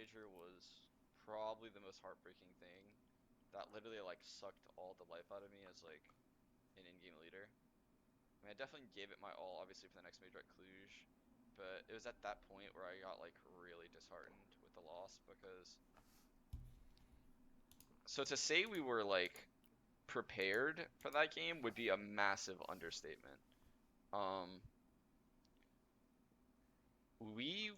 major was probably the most heartbreaking thing. That literally like sucked all the life out of me as like an in-game leader. I mean, I definitely gave it my all, obviously, for the next major at Cluj, but it was at that point where I got like really disheartened with the loss because. So to say we were like prepared for that game would be a massive understatement. Um, we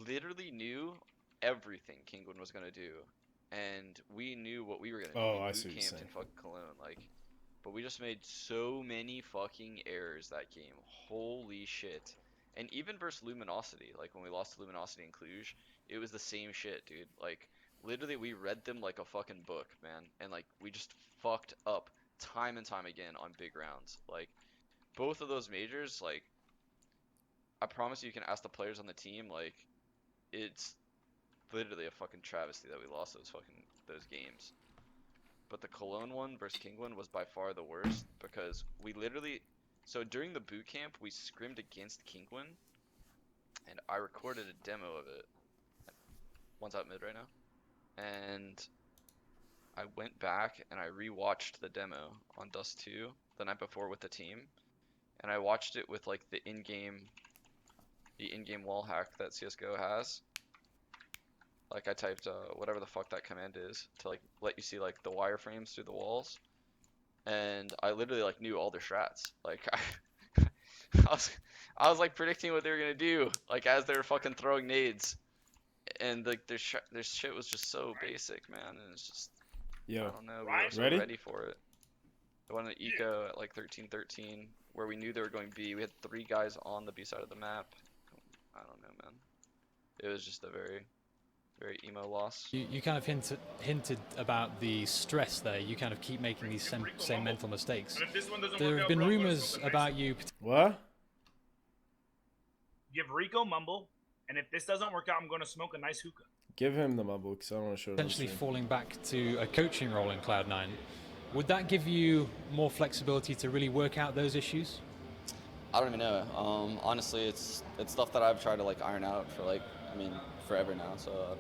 literally knew everything Kingwin was gonna do, and we knew what we were gonna do. Oh, We I boot see what you're camped in saying. fucking Cologne, like, but we just made so many fucking errors that game. Holy shit. And even versus Luminosity, like when we lost to Luminosity in Cluj, it was the same shit, dude. Like, literally, we read them like a fucking book, man. And, like, we just fucked up time and time again on big rounds. Like, both of those majors, like, I promise you can ask the players on the team, like, it's literally a fucking travesty that we lost those games. But the Cologne one versus Kingwin was by far the worst because we literally so during the boot camp we scrimmed against Kingwin and I recorded a demo of it. One's out mid right now. And I went back and I rewatched the demo on Dust 2 the night before with the team. And I watched it with like the in-game wall hack that CS:GO has. Like I typed whatever the fuck that command is to like let you see like the wireframes through the walls, and I literally like knew all their strats. Like I was, I was like predicting what they were gonna do, like as they were fucking throwing nades, and like their shit was just so basic, man. And it's just I Yo, don't know. We were Right? so ready? ready for it. They won an Yeah. eco at like 13-13, where we knew they were going B. We had three guys on the B side of the map. I don't know, man. It was just a very, very emo loss. You kind of hinted about the stress there. You kind of keep making these same mental mistakes. And if this one doesn't There work have out, been bro, I'm gonna rumors smoke a nice about you What? Give Rico mumble, and if this doesn't work out, I'm gonna smoke a nice hookah. Give him the mumble because I don't want to show it on potentially stream. falling back to a coaching role in Cloud9. Would that give you more flexibility to really work out those issues? I don't even know. Honestly, it's stuff that I've tried to like iron out for like forever now. So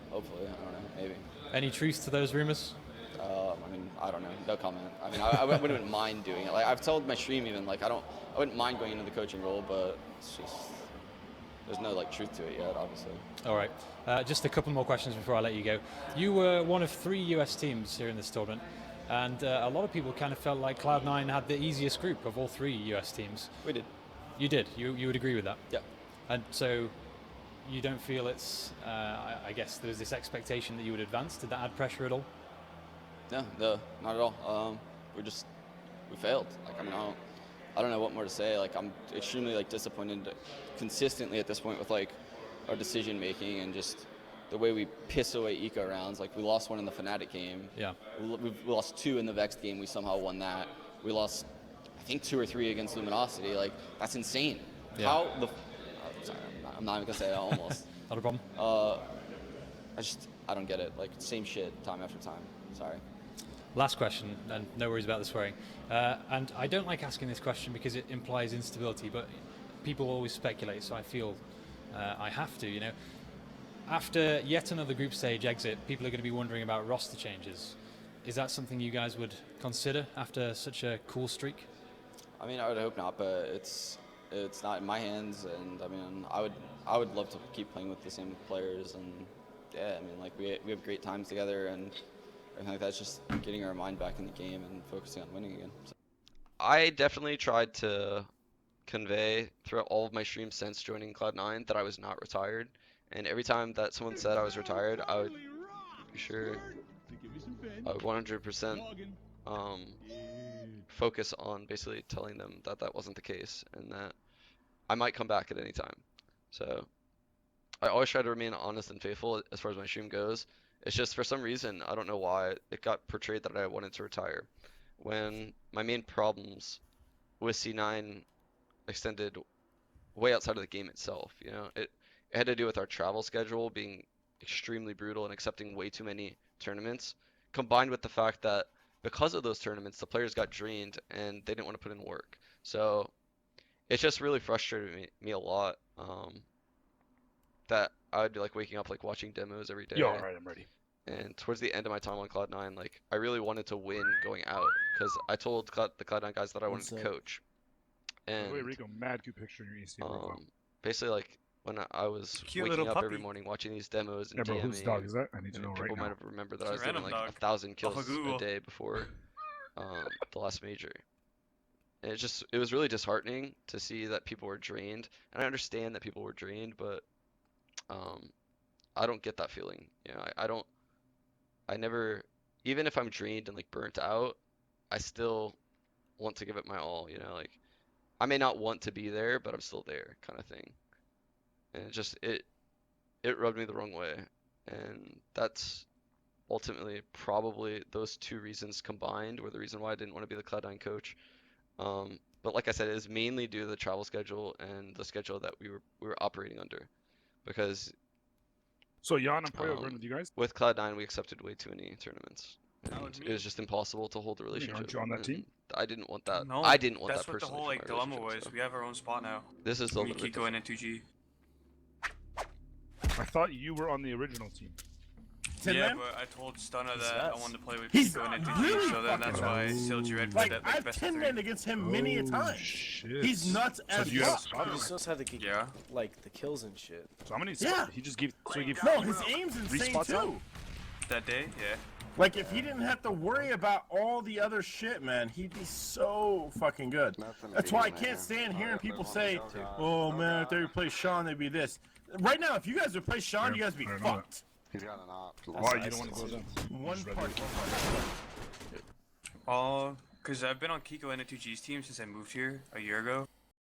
hopefully, I don't know, maybe. Any truth to those rumors? I don't know. No comment. I mean, I wouldn't mind doing it. Like I've told my stream even like I wouldn't mind going into the coaching role, but it's just there's no like truth to it yet, obviously. All right. Just a couple more questions before I let you go. You were one of 3 US teams here in this tournament, and a lot of people kind of felt like Cloud9 had the easiest group of all 3 US teams. We did. You did. You would agree with that? Yeah. And so you don't feel it's, I guess there's this expectation that you would advance. Did that add pressure at all? No, not at all. We failed. Like I don't know what more to say. Like I'm extremely like disappointed consistently at this point with like our decision making and just the way we piss away eco rounds. Like we lost one in the Fnatic game. Yeah. We lost 2 in the Vexed game. We somehow won that. We lost, I think 2 or 3 against Luminosity. Like that's insane. Yeah. How the? Sorry, I'm not even gonna say that. Almost. Not a problem. I don't get it. Like same shit time after time. Sorry. Last question, and no worries about the swearing. And I don't like asking this question because it implies instability, but people always speculate, so I feel I have to, you know. After yet another group stage exit, people are going to be wondering about roster changes. Is that something you guys would consider after such a cool streak? I mean, I would hope not, but it's not in my hands, and I mean, I would love to keep playing with the same players, and yeah, I mean, like we have great times together, and I think that's just getting our mind back in the game and focusing on winning again. So. I definitely tried to convey throughout all of my streams since joining Cloud9 that I was not retired. And every time that someone said I was retired, I would be sure I would 100% focus on basically telling them that that wasn't the case and that I might come back at any time. So I always try to remain honest and faithful as far as my stream goes. It's just for some reason, I don't know why, it got portrayed that I wanted to retire. When my main problems with C9 extended way outside of the game itself, you know, it had to do with our travel schedule being extremely brutal and accepting way too many tournaments, combined with the fact that because of those tournaments, the players got drained and they didn't want to put in work. So it's just really frustrated me a lot that I would be like waking up like watching demos every day. Yo, all right, I'm ready. And towards the end of my time on Cloud9, like I really wanted to win going out because I told the Cloud9 guys that I wanted to coach. And Wait, Rico, mad cute picture in your EC profile. basically like when I was Cute waking little up every puppy. morning watching these demos and Yeah, bro, whose DMing, dog is that? I need to and know people right might now. have remembered that It's I a was doing random like dog. 1,000 kills Off of Google. a day before the last major. And it was really disheartening to see that people were drained. And I understand that people were drained, but I don't get that feeling. You know, I never, even if I'm drained and like burnt out, I still want to give it my all, you know, like I may not want to be there, but I'm still there kind of thing. And it rubbed me the wrong way. And that's ultimately probably those two reasons combined were the reason why I didn't want to be the Cloud9 coach. But like I said, it is mainly due to the travel schedule and the schedule that we were operating under. Because So Jan and Poyo going with you guys? with Cloud9 we accepted way too many tournaments. That And was it me. was just impossible to hold a relationship. aren't you on that and team? I didn't want that. No, I didn't want that's that what the personally whole for like my dilemma relationship, was. so. We have our own spot now. This is a We little bit keep going different. into G. I thought you were on the original team. Tin Yeah, Man? but I told Stunna He's that I nuts. wanted to play with He's Kiko and into really G, so then that's fucking why I nuts. sealed you in for Like, that I like have best 10 of men three. against him many a time. Shit. He's nuts So as do you have a fuck. spot? You still have to get Yeah. like the kills and shit. So how many? Yeah. He just gave. So he gave. No, his aim's Three insane spots out? too. That day, yeah. Like, if he didn't have to worry about all the other shit, man, he'd be so fucking good. That's why I can't stand hearing people say, oh, man, if they replace Sean, they'd be this. Right now, if you guys replace Sean, you guys would be I don't know fucked. He's got an op. Why you don't want to go down? One Just part. rather- Because I've been on Kiko and into G's team since I moved here a year ago.